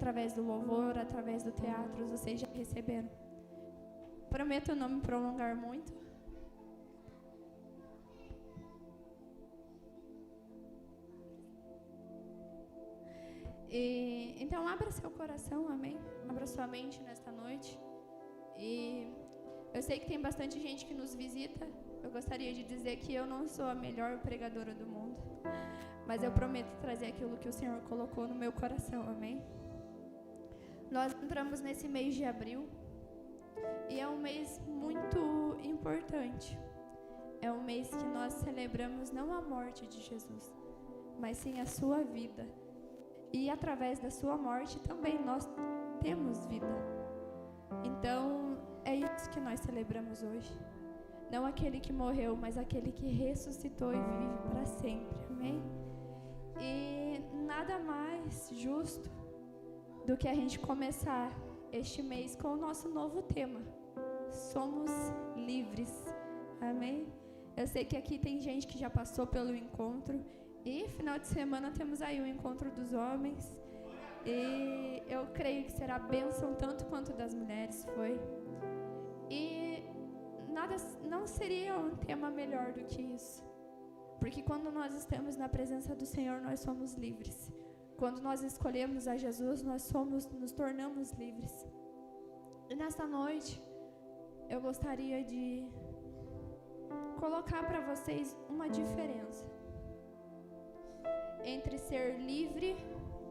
através do louvor, através do teatro, vocês já receberam. Prometo não me prolongar muito. Então abra seu coração, amém? Abra sua mente nesta noite. E eu sei que tem bastante gente que nos visita. Eu gostaria de dizer que eu não sou a melhor pregadora do mundo, mas eu prometo trazer aquilo que o Senhor colocou no meu coração, amém? Nós entramos nesse mês de abril e é um mês muito importante. É um mês que nós celebramos não a morte de Jesus, mas sim a sua vida. E através da sua morte também nós temos vida. Então é isso que nós celebramos hoje. Não aquele que morreu, mas aquele que ressuscitou e vive para sempre, amém? E nada mais justo do que a gente começar este mês com o nosso novo tema: somos livres, amém? Eu sei que aqui tem gente que já passou pelo encontro, e final de semana temos aí o encontro dos homens, e eu creio que será bênção tanto quanto das mulheres foi. E nada, não seria um tema melhor do que isso, porque quando nós estamos na presença do Senhor, nós somos livres. Quando nós escolhemos a Jesus, nós nos tornamos livres. E nesta noite, eu gostaria de colocar para vocês uma diferença entre ser livre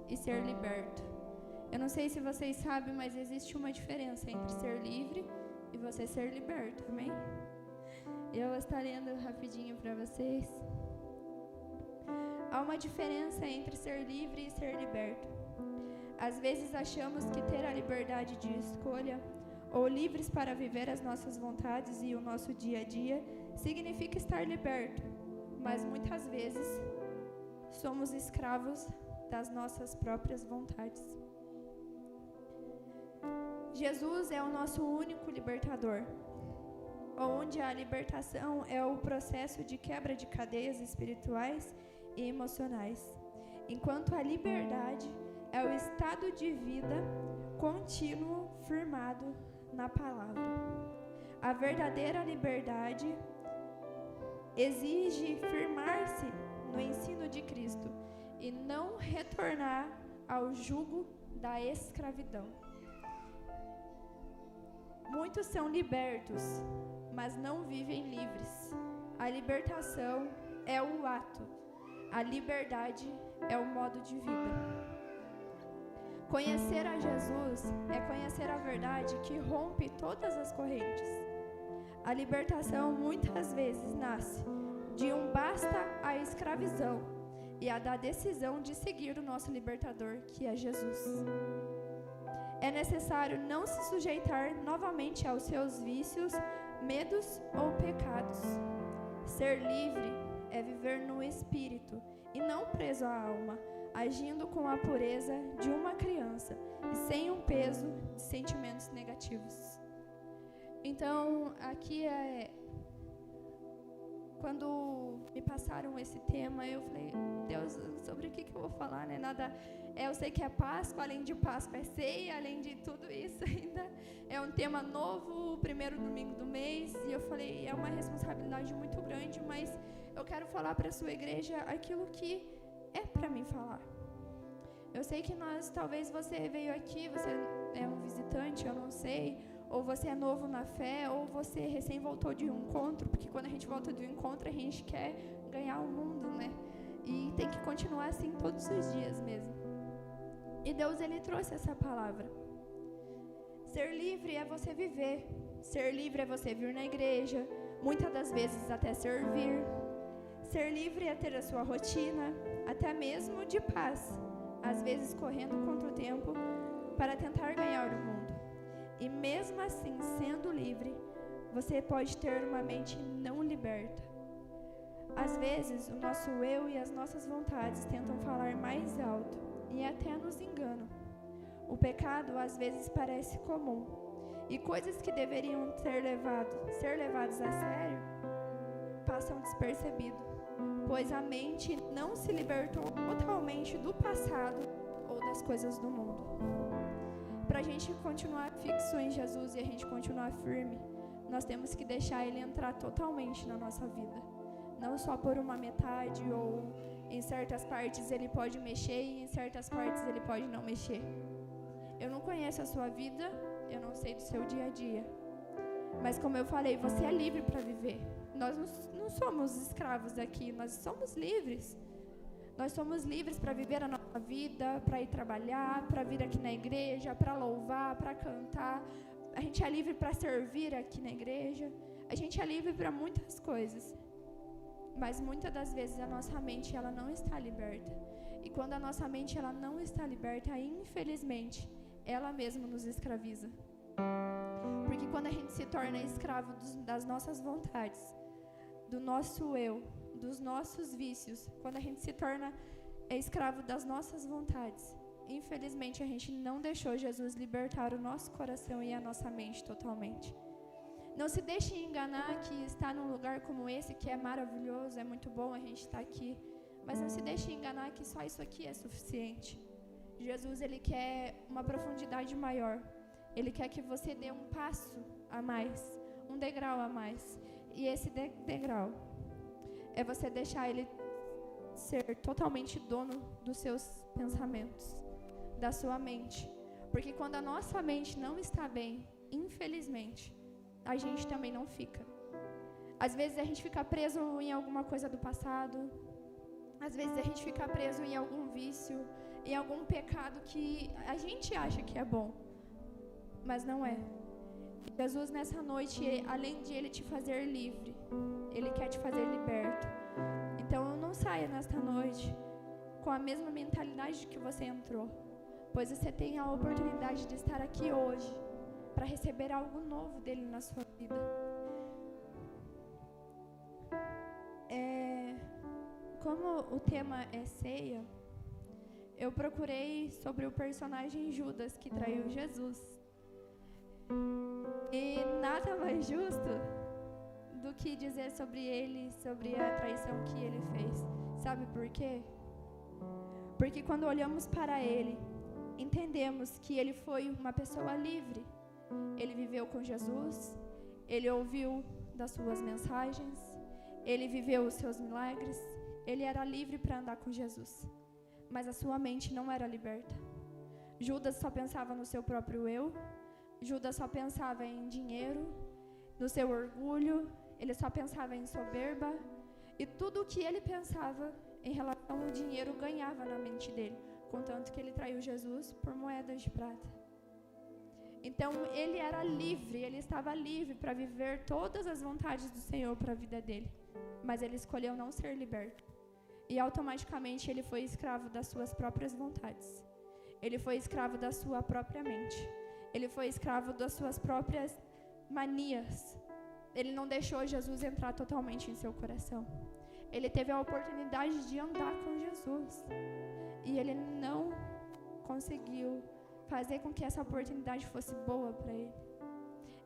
e ser liberto. Eu não sei se vocês sabem, mas existe uma diferença entre ser livre e você ser liberto, amém? Eu vou estar lendo rapidinho para vocês. Há uma diferença entre ser livre e ser liberto. Às vezes achamos que ter a liberdade de escolha ou livres para viver as nossas vontades e o nosso dia a dia significa estar liberto, mas muitas vezes somos escravos das nossas próprias vontades. Jesus é o nosso único libertador, onde a libertação é o processo de quebra de cadeias espirituais e emocionais, enquanto a liberdade é o estado de vida contínuo firmado na palavra. A verdadeira liberdade exige firmar-se no ensino de Cristo e não retornar ao jugo da escravidão. Muitos são libertos, mas não vivem livres. A libertação é o ato, a liberdade é o modo de vida. Conhecer a Jesus é conhecer a verdade que rompe todas as correntes. A libertação muitas vezes nasce de um basta à escravidão e a da decisão de seguir o nosso libertador, que é Jesus. É necessário não se sujeitar novamente aos seus vícios, medos ou pecados. Ser livre é viver no espírito e não preso à alma, agindo com a pureza de uma criança e sem um peso de sentimentos negativos. Então, aqui quando me passaram esse tema, eu falei, Deus, sobre o que eu vou falar, né? Nada. Eu sei que é Páscoa, além de Páscoa é ceia, além de tudo isso ainda é um tema novo, o primeiro domingo do mês, e eu falei, é uma responsabilidade muito grande, mas eu quero falar para a sua igreja aquilo que é para mim falar. Eu sei que talvez você veio aqui, você é um visitante, eu não sei, ou você é novo na fé, ou você recém voltou de um encontro, porque quando a gente volta de um encontro, a gente quer ganhar o mundo, né? E tem que continuar assim todos os dias mesmo. E Deus, Ele trouxe essa palavra. Ser livre é você viver. Ser livre é você vir na igreja, muitas das vezes até servir. Ser livre é ter a sua rotina, até mesmo de paz, às vezes correndo contra o tempo para tentar ganhar o mundo. E mesmo assim, sendo livre, você pode ter uma mente não liberta. Às vezes, o nosso eu e as nossas vontades tentam falar mais alto e até nos enganam. O pecado às vezes parece comum e coisas que deveriam ser levadas a sério passam despercebido, pois a mente não se libertou totalmente do passado ou das coisas do mundo. para a gente continuar fixo em Jesus e a gente continuar firme, nós temos que deixar Ele entrar totalmente na nossa vida. Não só por uma metade, ou em certas partes Ele pode mexer e em certas partes Ele pode não mexer. Eu não conheço a sua vida, eu não sei do seu dia a dia. Mas como eu falei, você é livre para viver. Nós não somos escravos daqui, nós somos livres. Nós somos livres para viver a nossa vida, para ir trabalhar, para vir aqui na igreja, para louvar, para cantar. A gente é livre para servir aqui na igreja. A gente é livre para muitas coisas. Mas muitas das vezes a nossa mente ela não está liberta. E quando a nossa mente ela não está liberta, infelizmente, ela mesma nos escraviza. Porque quando a gente se torna escravo das nossas vontades, do nosso eu, dos nossos vícios, quando a gente se torna escravo das nossas vontades, infelizmente a gente não deixou Jesus libertar o nosso coração e a nossa mente totalmente. Não se deixe enganar que estar num lugar como esse, que é maravilhoso, é muito bom a gente estar aqui, mas não se deixe enganar que só isso aqui é suficiente. Jesus, Ele quer uma profundidade maior. Ele quer que você dê um passo a mais, um degrau a mais. E esse degrau é você deixar Ele ser totalmente dono dos seus pensamentos, da sua mente. Porque quando a nossa mente não está bem, infelizmente, a gente também não fica. Às vezes a gente fica preso em alguma coisa do passado. Às vezes a gente fica preso em algum vício, em algum pecado que a gente acha que é bom, mas não é. Jesus, nessa noite, além de Ele te fazer livre, Ele quer te fazer liberto. Então, não saia nesta noite com a mesma mentalidade que você entrou, pois você tem a oportunidade de estar aqui hoje para receber algo novo dEle na sua vida. Como o tema é ceia, eu procurei sobre o personagem Judas que traiu Jesus. E nada mais justo do que dizer sobre ele, sobre a traição que ele fez. Sabe por quê? Porque quando olhamos para ele, entendemos que ele foi uma pessoa livre. Ele viveu com Jesus, ele ouviu das suas mensagens, ele viveu os seus milagres, ele era livre para andar com Jesus. Mas a sua mente não era liberta. Judas só pensava no seu próprio eu. Judas só pensava em dinheiro, no seu orgulho, ele só pensava em soberba, e tudo o que ele pensava em relação ao dinheiro ganhava na mente dele, contanto que ele traiu Jesus por moedas de prata. Então ele era livre, ele estava livre para viver todas as vontades do Senhor para a vida dele, mas ele escolheu não ser liberto, e automaticamente ele foi escravo das suas próprias vontades, ele foi escravo da sua própria mente. Ele foi escravo das suas próprias manias. Ele não deixou Jesus entrar totalmente em seu coração. Ele teve a oportunidade de andar com Jesus. E ele não conseguiu fazer com que essa oportunidade fosse boa para ele.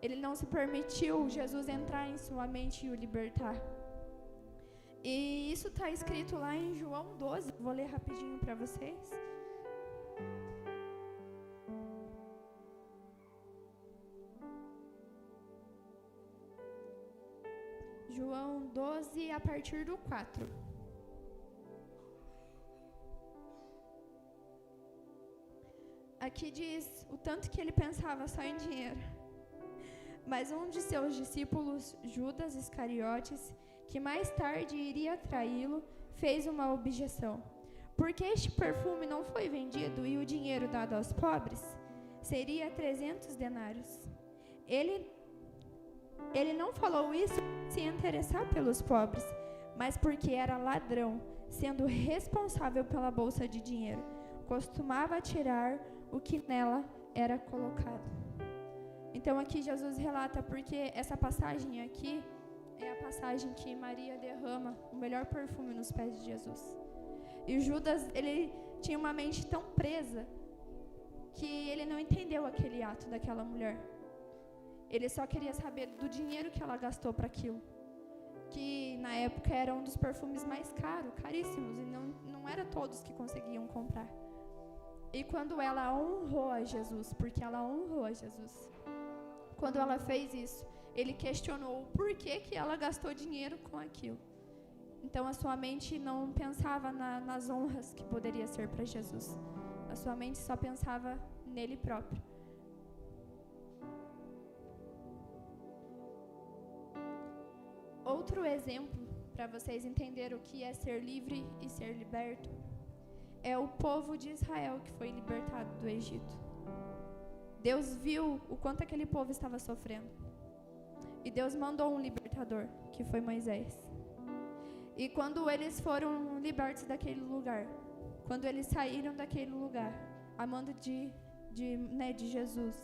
Ele não se permitiu Jesus entrar em sua mente e o libertar. E isso está escrito lá em João 12. Vou ler rapidinho para vocês. João 12, a partir do 4. Aqui diz o tanto que ele pensava só em dinheiro. Mas um de seus discípulos, Judas Iscariotes, que mais tarde iria traí-lo, fez uma objeção. Por que este perfume não foi vendido e o dinheiro dado aos pobres? Seria 300 denários. Ele não falou isso se interessar pelos pobres, mas porque era ladrão, sendo responsável pela bolsa de dinheiro. Costumava tirar o que nela era colocado. Então aqui Jesus relata porque essa passagem aqui é a passagem que Maria derrama o melhor perfume nos pés de Jesus. E Judas, ele tinha uma mente tão presa que ele não entendeu aquele ato daquela mulher. Ele só queria saber do dinheiro que ela gastou para aquilo, que na época era um dos perfumes mais caros, caríssimos, e não era todos que conseguiam comprar. E quando ela honrou a Jesus, porque ela honrou a Jesus, quando ela fez isso, ele questionou o porquê que ela gastou dinheiro com aquilo. Então a sua mente não pensava nas honras que poderia ser para Jesus. A sua mente só pensava nele próprio. Outro exemplo para vocês entenderem o que é ser livre e ser liberto é o povo de Israel que foi libertado do Egito. Deus viu o quanto aquele povo estava sofrendo. E Deus mandou um libertador, que foi Moisés. E quando eles foram libertos daquele lugar, quando eles saíram daquele lugar, a mando de Jesus,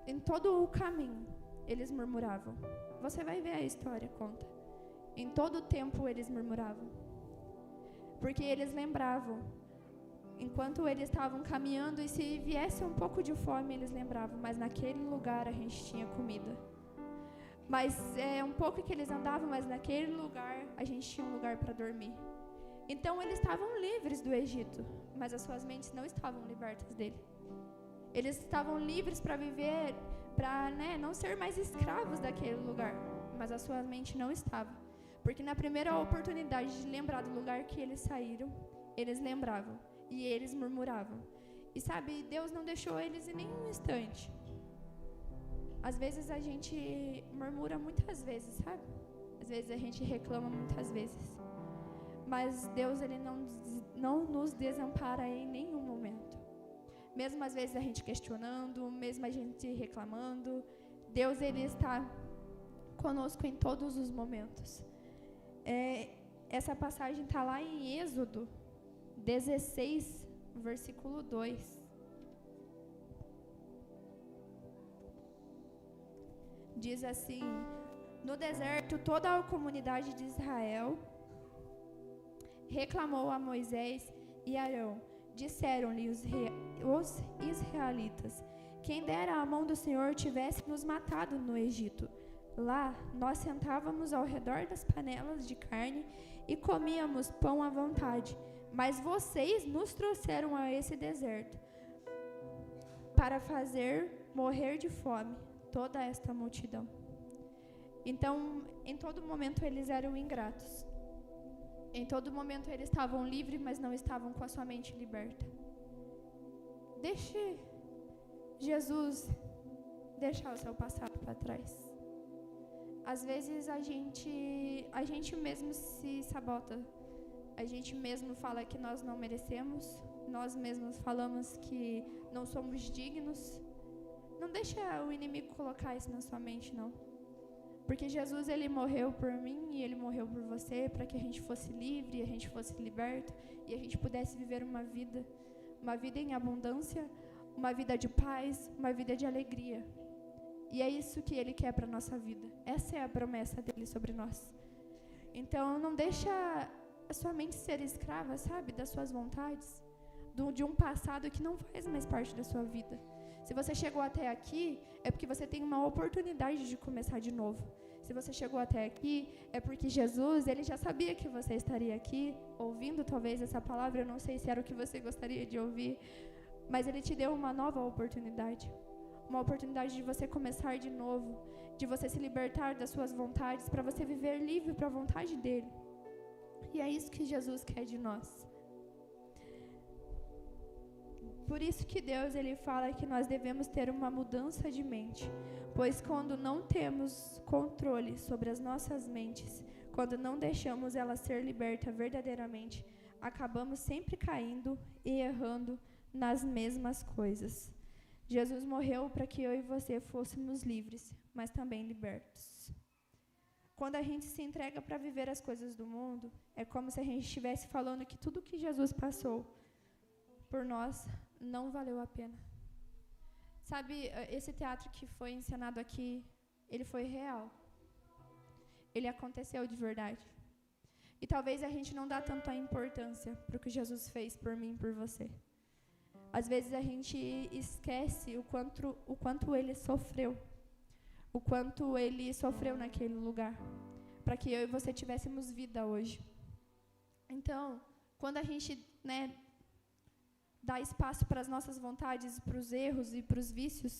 em todo o caminho, eles murmuravam. Você vai ver a história, conta. Em todo o tempo eles murmuravam. Porque eles lembravam, enquanto eles estavam caminhando, e se viesse um pouco de fome, eles lembravam, mas naquele lugar a gente tinha comida. Mas um pouco que eles andavam, mas naquele lugar a gente tinha um lugar para dormir. Então eles estavam livres do Egito, mas as suas mentes não estavam libertas dele. Eles estavam livres para viver, para não ser mais escravos daquele lugar, mas a sua mente não estava. Porque na primeira oportunidade de lembrar do lugar que eles saíram, eles lembravam e eles murmuravam. E sabe, Deus não deixou eles em nenhum instante. Às vezes a gente murmura muitas vezes, sabe? Às vezes a gente reclama muitas vezes. Mas Deus, ele não nos desampara em nenhum momento. Mesmo às vezes a gente questionando, mesmo a gente reclamando, Deus, ele está conosco em todos os momentos. Essa passagem está lá em Êxodo 16, versículo 2. Diz assim: no deserto, toda a comunidade de Israel reclamou a Moisés e Arão. Disseram-lhe os israelitas: quem dera a mão do Senhor tivesse nos matado no Egito. Lá, nós sentávamos ao redor das panelas de carne e comíamos pão à vontade. Mas vocês nos trouxeram a esse deserto para fazer morrer de fome toda esta multidão. Então, em todo momento eles eram ingratos. Em todo momento eles estavam livres, mas não estavam com a sua mente liberta. Deixe Jesus deixar o seu passado para trás. Às vezes a gente mesmo se sabota. A gente mesmo fala que nós não merecemos. Nós mesmos falamos que não somos dignos. Não deixa o inimigo colocar isso na sua mente, não. Porque Jesus, ele morreu por mim e ele morreu por você para que a gente fosse livre, a gente fosse liberto e a gente pudesse viver uma vida em abundância, uma vida de paz, uma vida de alegria. E é isso que ele quer para a nossa vida. Essa é a promessa dele sobre nós. Então, não deixa a sua mente ser escrava, sabe, das suas vontades, de um passado que não faz mais parte da sua vida. Se você chegou até aqui, é porque você tem uma oportunidade de começar de novo. Se você chegou até aqui, é porque Jesus, ele já sabia que você estaria aqui, ouvindo talvez essa palavra. Eu não sei se era o que você gostaria de ouvir, mas ele te deu uma nova oportunidade. Uma oportunidade de você começar de novo, de você se libertar das suas vontades, para você viver livre para a vontade dele. E é isso que Jesus quer de nós. Por isso que Deus, ele fala que nós devemos ter uma mudança de mente, pois quando não temos controle sobre as nossas mentes, quando não deixamos ela ser liberta verdadeiramente, acabamos sempre caindo e errando nas mesmas coisas. Jesus morreu para que eu e você fôssemos livres, mas também libertos. Quando a gente se entrega para viver as coisas do mundo, é como se a gente estivesse falando que tudo que Jesus passou por nós não valeu a pena. Sabe, esse teatro que foi encenado aqui, ele foi real. Ele aconteceu de verdade. E talvez a gente não dá tanta importância para o que Jesus fez por mim e por você. Às vezes a gente esquece o quanto ele sofreu. O quanto ele sofreu naquele lugar. Para que eu e você tivéssemos vida hoje. Então, quando a gente, dar espaço para as nossas vontades, para os erros e para os vícios,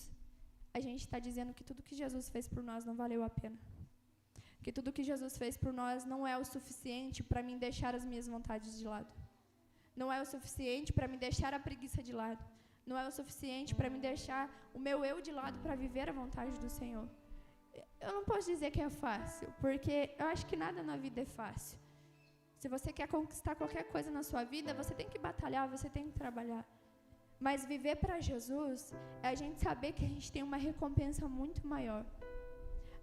a gente está dizendo que tudo que Jesus fez por nós não valeu a pena. Que tudo que Jesus fez por nós não é o suficiente para mim deixar as minhas vontades de lado. Não é o suficiente para me deixar a preguiça de lado. Não é o suficiente para me deixar o meu eu de lado para viver a vontade do Senhor. Eu não posso dizer que é fácil, porque eu acho que nada na vida é fácil. Se você quer conquistar qualquer coisa na sua vida, você tem que batalhar, você tem que trabalhar. Mas viver para Jesus é a gente saber que a gente tem uma recompensa muito maior.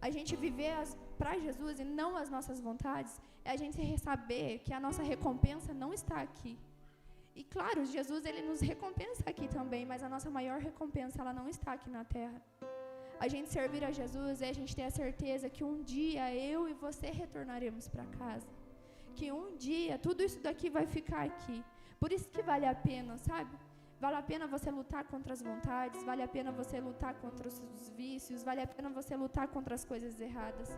A gente viver para Jesus e não as nossas vontades é a gente saber que a nossa recompensa não está aqui. E claro, Jesus ele nos recompensa aqui também, mas a nossa maior recompensa ela não está aqui na terra. A gente servir a Jesus é a gente ter a certeza que um dia eu e você retornaremos para casa. Que um dia tudo isso daqui vai ficar aqui. Por isso que vale a pena, sabe? Vale a pena você lutar contra as vontades, vale a pena você lutar contra os vícios, vale a pena você lutar contra as coisas erradas.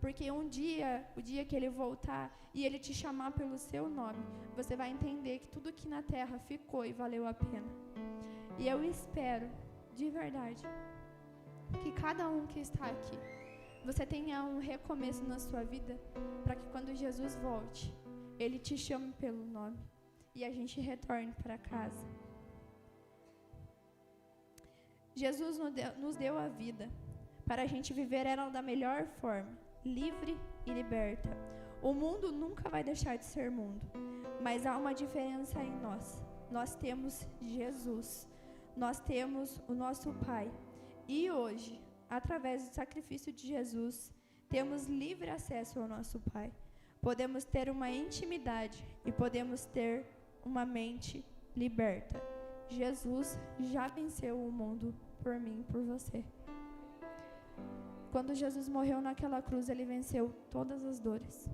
Porque um dia, o dia que ele voltar e ele te chamar pelo seu nome, você vai entender que tudo aqui na terra ficou e valeu a pena. E eu espero, de verdade, que cada um que está aqui, você tenha um recomeço na sua vida, para que quando Jesus volte, ele te chame pelo nome e a gente retorne para casa. Jesus nos deu a vida para a gente viver ela da melhor forma, livre e liberta. O mundo nunca vai deixar de ser mundo, mas há uma diferença em nós. Nós temos Jesus, nós temos o nosso Pai. E hoje, através do sacrifício de Jesus, temos livre acesso ao nosso Pai. Podemos ter uma intimidade e podemos ter uma mente liberta. Jesus já venceu o mundo por mim e por você. Quando Jesus morreu naquela cruz, ele venceu todas as dores.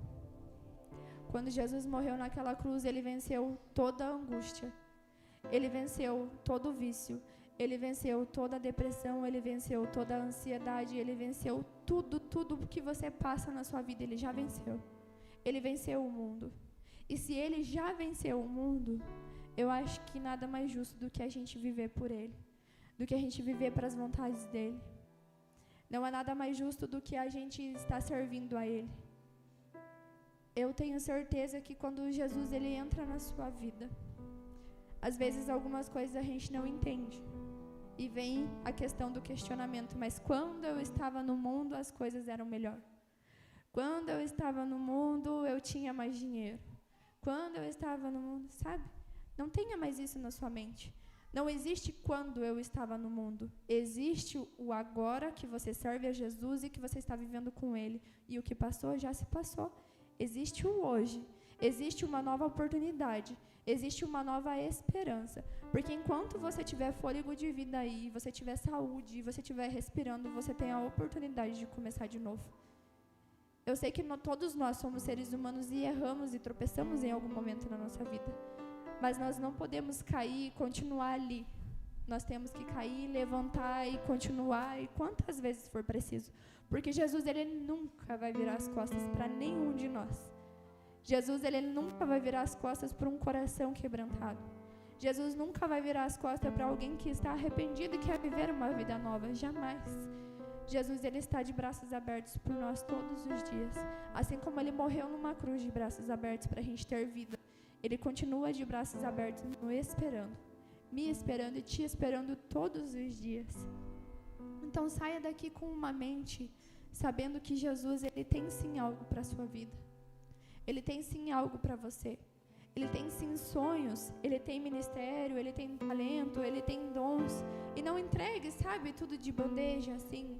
Quando Jesus morreu naquela cruz, ele venceu toda a angústia. Ele venceu todo o vício. Ele venceu toda a depressão, ele venceu toda a ansiedade, ele venceu tudo que você passa na sua vida, ele já venceu. Ele venceu o mundo. E se ele já venceu o mundo, eu acho que nada mais justo do que a gente viver por ele, do que a gente viver para as vontades dele. Não há nada mais justo do que a gente estar servindo a ele. Eu tenho certeza que quando Jesus ele entra na sua vida, às vezes algumas coisas a gente não entende. E vem a questão do questionamento, mas quando eu estava no mundo, as coisas eram melhor. Quando eu estava no mundo, eu tinha mais dinheiro. Quando eu estava no mundo, sabe? Não tenha mais isso na sua mente. Não existe quando eu estava no mundo. Existe o agora que você serve a Jesus e que você está vivendo com Ele. E o que passou, já se passou. Existe o hoje. Existe uma nova oportunidade. Existe uma nova esperança. Porque enquanto você tiver fôlego de vida aí, você tiver saúde, você estiver respirando, você tem a oportunidade de começar de novo. Eu sei que todos nós somos seres humanos e erramos e tropeçamos em algum momento na nossa vida. Mas nós não podemos cair e continuar ali. Nós temos que cair, levantar e continuar, e quantas vezes for preciso. Porque Jesus, ele nunca vai virar as costas para nenhum de nós. Jesus, ele nunca vai virar as costas para um coração quebrantado. Jesus nunca vai virar as costas para alguém que está arrependido e quer viver uma vida nova. Jamais. Jesus, ele está de braços abertos por nós todos os dias. Assim como ele morreu numa cruz de braços abertos para a gente ter vida, ele continua de braços abertos me esperando e te esperando todos os dias. Então saia daqui com uma mente sabendo que Jesus, ele tem sim algo para a sua vida. Ele tem sim algo para você. Ele tem sim sonhos, ele tem ministério, ele tem talento, ele tem dons. E não entregue, sabe, tudo de bandeja, assim.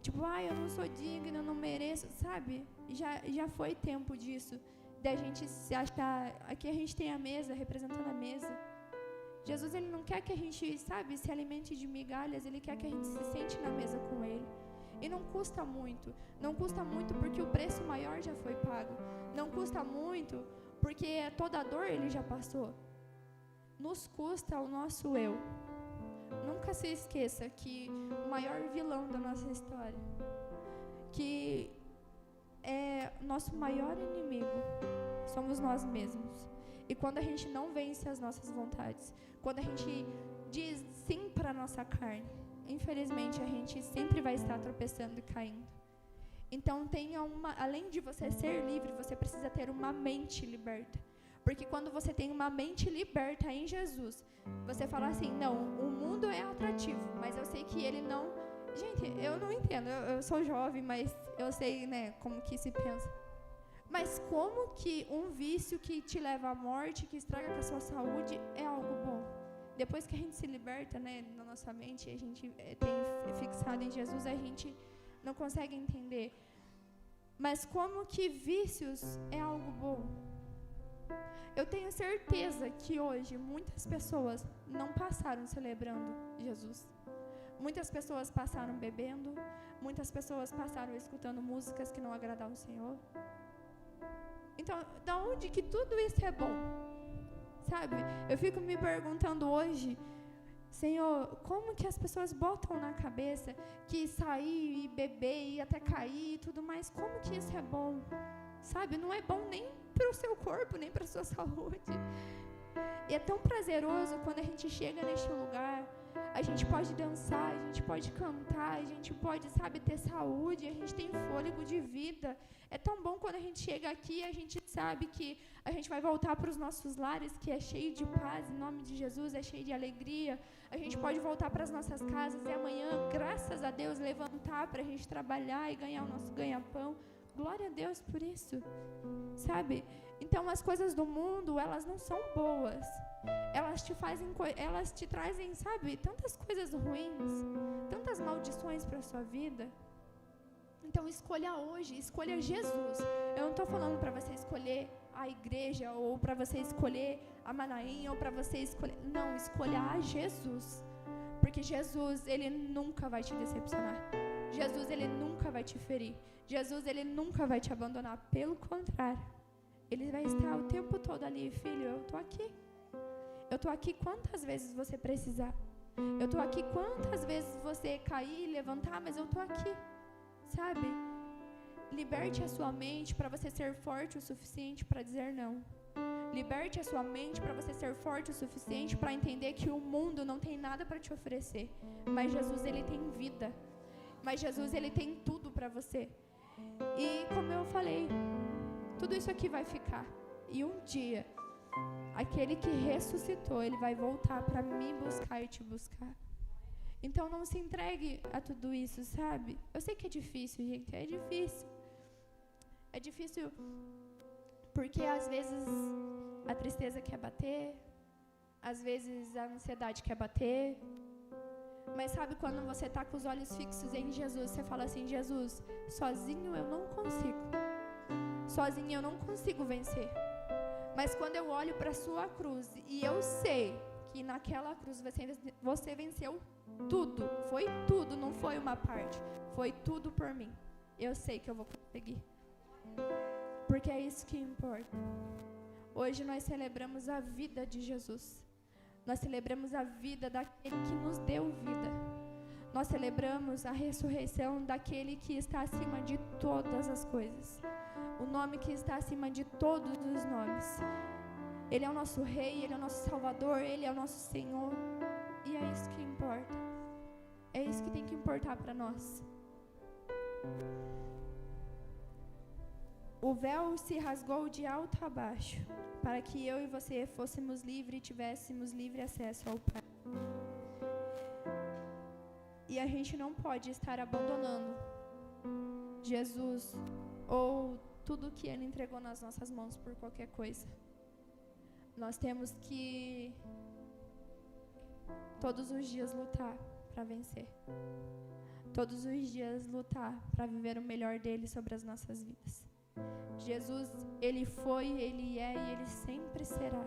Tipo, eu não sou digna, eu não mereço, sabe? Já foi tempo disso, da gente se achar. Aqui a gente tem a mesa, representando a mesa. Jesus, ele não quer que a gente, sabe, se alimente de migalhas, ele quer que a gente se sente na mesa com ele. E não custa muito porque o preço maior já foi pago. Não custa muito porque toda a dor ele já passou. Nos custa o nosso eu. Nunca se esqueça que o maior vilão da nossa história, que é nosso maior inimigo, somos nós mesmos. E quando a gente não vence as nossas vontades, quando a gente diz sim para a nossa carne, infelizmente a gente sempre vai estar tropeçando e caindo. Então além de você ser livre, você precisa ter uma mente liberta. Porque quando você tem uma mente liberta em Jesus, você fala assim, não, o mundo é atrativo, mas eu sei que ele não... Gente, eu não entendo, eu sou jovem, mas eu sei, né, como que se pensa. Mas como que um vício que te leva à morte, que estraga com a sua saúde, é algo bom? Depois que a gente se liberta, né, na nossa mente, a gente tem fixado em Jesus, a gente não consegue entender. Mas como que vícios é algo bom? Eu tenho certeza que hoje muitas pessoas não passaram celebrando Jesus. Muitas pessoas passaram bebendo, muitas pessoas passaram escutando músicas que não agradavam o Senhor. Então, da onde que tudo isso é bom? Sabe? Eu fico me perguntando hoje, Senhor, como que as pessoas botam na cabeça que sair e beber e até cair e tudo mais, como que isso é bom? Sabe? Não é bom nem para o seu corpo, nem para a sua saúde. E é tão prazeroso quando a gente chega neste lugar, a gente pode dançar, a gente pode cantar, a gente pode, sabe, ter saúde, a gente tem fôlego de vida. É tão bom quando a gente chega aqui, a gente sabe que a gente vai voltar para os nossos lares, que é cheio de paz, em nome de Jesus, é cheio de alegria. A gente pode voltar para as nossas casas e amanhã, graças a Deus, levantar para a gente trabalhar e ganhar o nosso ganha-pão. Glória a Deus por isso, sabe? Então, as coisas do mundo, elas não são boas. Elas te trazem, sabe, tantas coisas ruins, tantas maldições para a sua vida. Então, escolha hoje, escolha Jesus. Eu não estou falando para você escolher a igreja, ou para você escolher a Manaim, ou para você escolher... Não, escolha a Jesus. Porque Jesus, Ele nunca vai te decepcionar. Jesus, Ele nunca vai te ferir. Jesus, Ele nunca vai te abandonar. Pelo contrário, Ele vai estar o tempo todo ali. Filho, eu estou aqui. Eu estou aqui quantas vezes você precisar. Eu estou aqui quantas vezes você cair e levantar, mas eu estou aqui. Sabe? Liberte a sua mente para você ser forte o suficiente para dizer não. Liberte a sua mente para você ser forte o suficiente para entender que o mundo não tem nada para te oferecer. Mas Jesus, Ele tem vida. Mas Jesus, Ele tem tudo para você. E como eu falei, tudo isso aqui vai ficar. E um dia, aquele que ressuscitou, Ele vai voltar para me buscar e te buscar. Então não se entregue a tudo isso, sabe? Eu sei que é difícil, gente, é difícil. É difícil porque às vezes a tristeza quer bater, às vezes a ansiedade quer bater. Mas sabe quando você está com os olhos fixos em Jesus, você fala assim, Jesus, sozinho eu não consigo. Sozinho eu não consigo vencer. Mas quando eu olho para a sua cruz e eu sei que naquela cruz você venceu tudo, foi tudo, não foi uma parte, foi tudo por mim. Eu sei que eu vou conseguir. Porque é isso que importa. Hoje nós celebramos a vida de Jesus. Nós celebramos a vida daquele que nos deu vida. Nós celebramos a ressurreição daquele que está acima de todas as coisas. O nome que está acima de todos os nomes. Ele é o nosso Rei, Ele é o nosso Salvador, Ele é o nosso Senhor. E é isso que importa. É isso que tem que importar para nós. O véu se rasgou de alto a baixo, para que eu e você fôssemos livres e tivéssemos livre acesso ao Pai. E a gente não pode estar abandonando Jesus ou tudo que Ele entregou nas nossas mãos por qualquer coisa. Nós temos que todos os dias lutar para vencer. Todos os dias lutar para viver o melhor dele sobre as nossas vidas. Jesus, Ele foi, Ele é e Ele sempre será.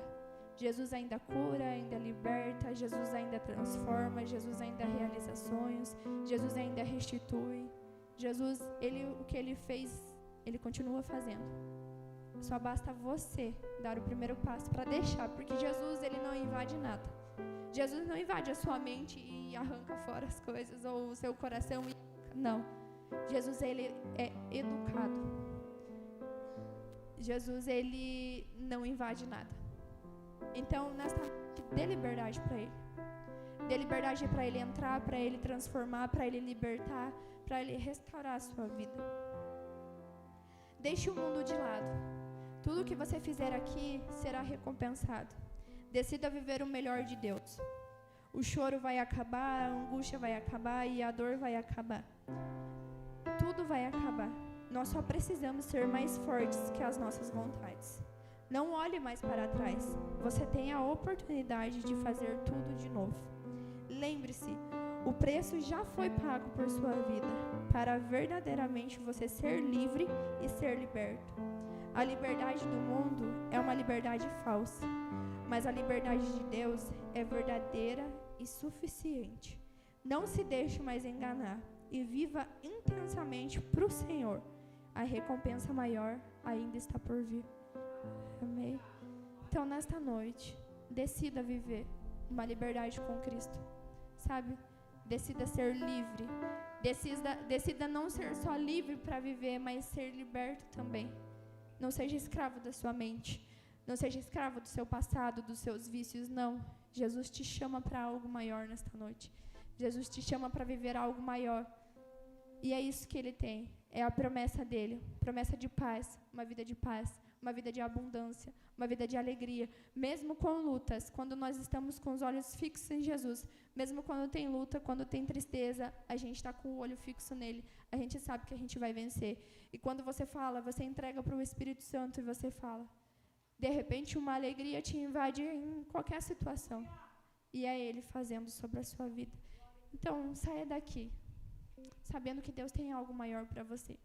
Jesus ainda cura, ainda liberta, Jesus ainda transforma, Jesus ainda realiza sonhos, Jesus ainda restitui. Jesus, o que Ele fez, Ele continua fazendo. Só basta você dar o primeiro passo para deixar, porque Jesus, Ele não invade nada. Jesus não invade a sua mente e arranca fora as coisas, ou o seu coração. Não. Jesus, Ele é educado. Jesus, Ele não invade nada. Então, nesta dê liberdade para Ele. Dê liberdade para Ele entrar, para Ele transformar, para Ele libertar, para Ele restaurar a sua vida. Deixe o mundo de lado. Tudo que você fizer aqui será recompensado. Decida viver o melhor de Deus. O choro vai acabar, a angústia vai acabar e a dor vai acabar. Tudo vai acabar. Nós só precisamos ser mais fortes que as nossas vontades. Não olhe mais para trás. Você tem a oportunidade de fazer tudo de novo. Lembre-se, o preço já foi pago por sua vida, para verdadeiramente você ser livre e ser liberto. A liberdade do mundo é uma liberdade falsa, mas a liberdade de Deus é verdadeira e suficiente. Não se deixe mais enganar e viva intensamente para o Senhor. A recompensa maior ainda está por vir. Amém? Então, nesta noite, decida viver uma liberdade com Cristo. Sabe? Decida ser livre. Decida não ser só livre para viver, mas ser liberto também. Não seja escravo da sua mente. Não seja escravo do seu passado, dos seus vícios, não. Jesus te chama para algo maior nesta noite. Jesus te chama para viver algo maior. E é isso que Ele tem. É a promessa dEle. Promessa de paz, uma vida de paz, uma vida de abundância, uma vida de alegria. Mesmo com lutas, quando nós estamos com os olhos fixos em Jesus, mesmo quando tem luta, quando tem tristeza, a gente está com o olho fixo nele. A gente sabe que a gente vai vencer. E quando você fala, você entrega para o Espírito Santo e você fala. De repente, uma alegria te invade em qualquer situação. E é Ele fazendo sobre a sua vida. Então, saia daqui, sabendo que Deus tem algo maior para você.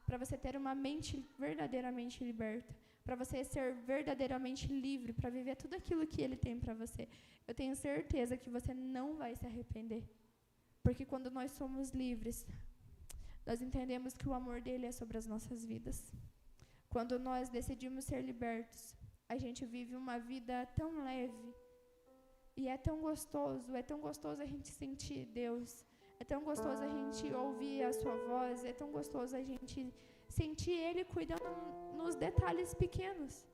Para você ter uma mente verdadeiramente liberta. Para você ser verdadeiramente livre, para viver tudo aquilo que Ele tem para você. Eu tenho certeza que você não vai se arrepender. Porque quando nós somos livres, nós entendemos que o amor dEle é sobre as nossas vidas. Quando nós decidimos ser libertos, a gente vive uma vida tão leve. E é tão gostoso a gente sentir Deus. É tão gostoso a gente ouvir a sua voz. É tão gostoso a gente sentir Ele cuidando nos detalhes pequenos.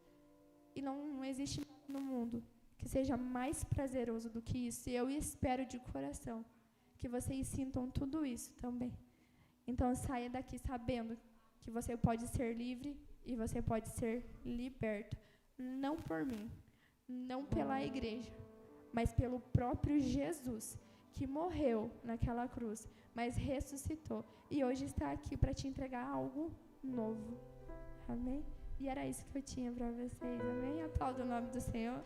E não existe nada no mundo que seja mais prazeroso do que isso. E eu espero de coração que vocês sintam tudo isso também. Então saia daqui sabendo que você pode ser livre e você pode ser liberto. Não por mim, não pela igreja, mas pelo próprio Jesus, que morreu naquela cruz, mas ressuscitou. E hoje está aqui para te entregar algo novo. Amém? E era isso que eu tinha para vocês. Amém? Aplauda o nome do Senhor.